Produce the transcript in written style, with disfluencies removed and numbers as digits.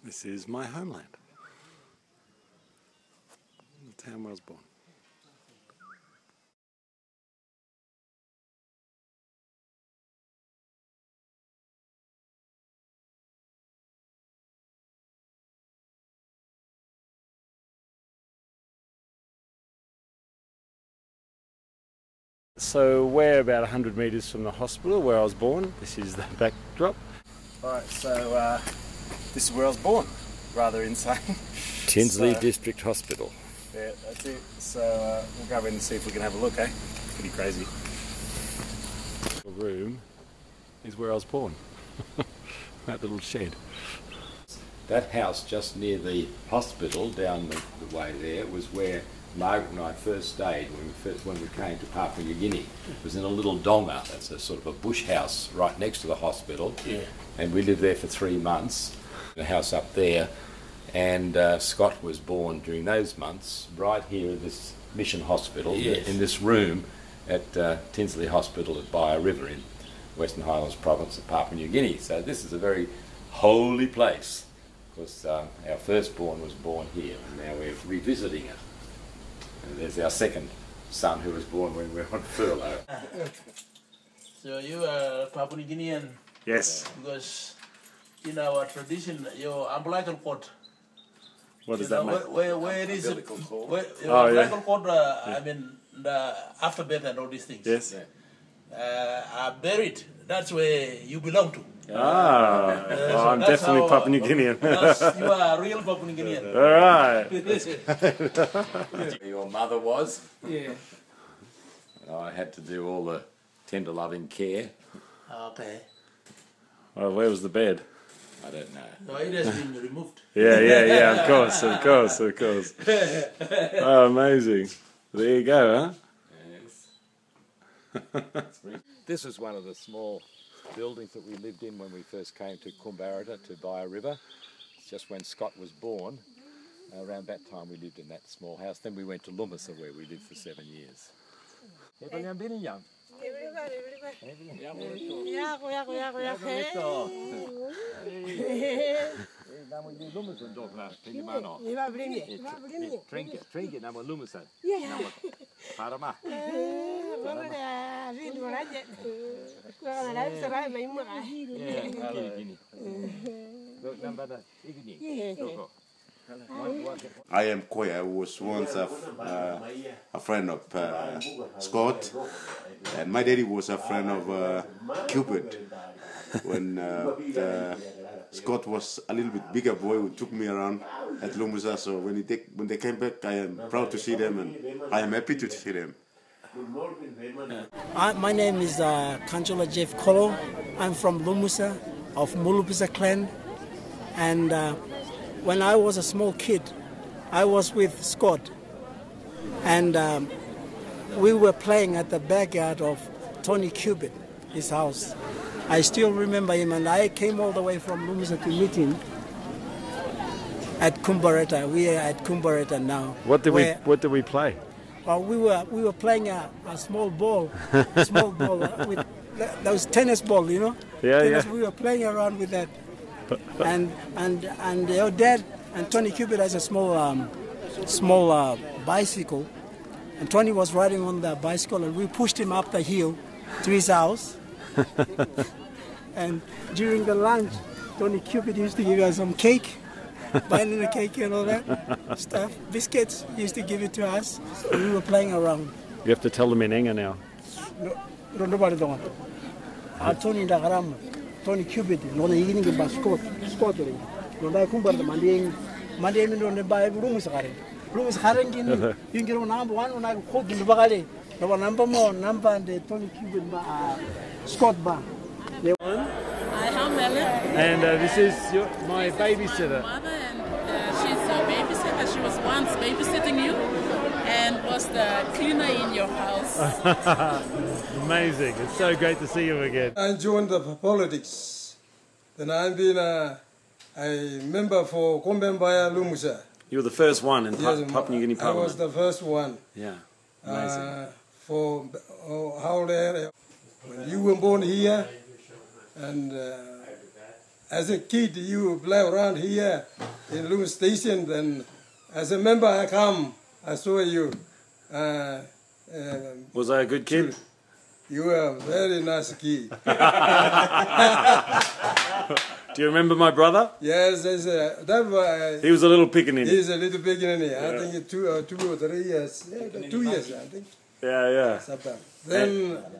This is my homeland, the town where I was born. So we're about 100 metres from the hospital where I was born. This is the backdrop. Alright, so this is where I was born. Rather insane. Tinsley District Hospital. Yeah, that's it. So we'll go in and see if we can have a look, eh? Pretty crazy. The room is where I was born. That little shed. That house just near the hospital down the way there was where Margaret and I first stayed when we came to Papua New Guinea. It was in a little donga, that's a sort of a bush house right next to the hospital. Yeah. And we lived there for 3 months, the house up there. And Scott was born during those months right here at this mission hospital, yes, in this room at Tinsley Hospital at Bia River in Western Highlands province of Papua New Guinea. So this is a very holy place because our firstborn was born here and now we're revisiting it. And there's our second son who was born when we were on furlough. So you are Papua New Guinean? Yes. Because in our tradition, your umbilical cord. What does that mean? Where is it? Your Oh, umbilical cord, I mean, the after birth and all these things. Yes. Are buried. That's where you belong to. Ah, So I'm definitely Papua New Guinean. You are a real Papua New Guinean. All right. Your mother was? Yeah. And I had to do all the tender loving care. Okay. Well, where was the bed? I don't know. So it has been removed. Yeah, of course. Oh, amazing. There you go, huh? Yes. This was one of the small buildings that we lived in when we first came to Kumbarata, to Bia River. It's just when Scott was born. Around that time we lived in that small house. Then we went to Lumasa where we lived for 7 years. I am Koya. I was once a friend of Scott, and my daddy was a friend of Cupid. When Scott was a little bit bigger boy, who took me around at Lumasa. So when they came back, I am proud to see them, and I am happy to see them. My name is Kanchola Jeff Kolo. I'm from Lumusa of Mulupisa clan, and when I was a small kid, I was with Scott, and we were playing at the backyard of Tony Cupit, his house. I still remember him, and I came all the way from Lumusa to meet him at Kumbarata. We are at Kumbarata now. What did we play? Well, we were playing a small ball, with those tennis ball, you know. Yeah. We were playing around with that, and your dad and Tony Cupid has a small bicycle, and Tony was riding on the bicycle, and we pushed him up the hill to his house. And during the lunch, Tony Cupid used to give us some cake. Banana cake and all that stuff. Biscuits, he used to give it to us. We were playing around. You have to tell them in Enga now. No, nobody don't want. Tony Dagaram, Tony Cupid, no the evening about Scott, no I come by the Monday on the Bible room is Harry. Room is Harrington, you get number one when I called in the Bagale. There were number and the Tony Cupid Scott bar. Hi, I'm Ellen. And this is my babysitter. Mother, and she's a babysitter. She was once babysitting you and was the cleaner in your house. Amazing. It's so great to see you again. I joined the politics. Then I've been a member for Kombembaya Lumusa. You were the first one in Papua New Guinea Parliament. I was the first one. Yeah, amazing. For how there, when you were born here, and as a kid, you play around here in Loom Station. Then, as a member, I come. I saw you. Was I a good kid? You were a very nice kid. Do you remember my brother? Yes, He was a little pickaninny. He's a little beginning. I think 2 or 3 years. Yeah, 2 years, I think. Yeah. Sometime. Then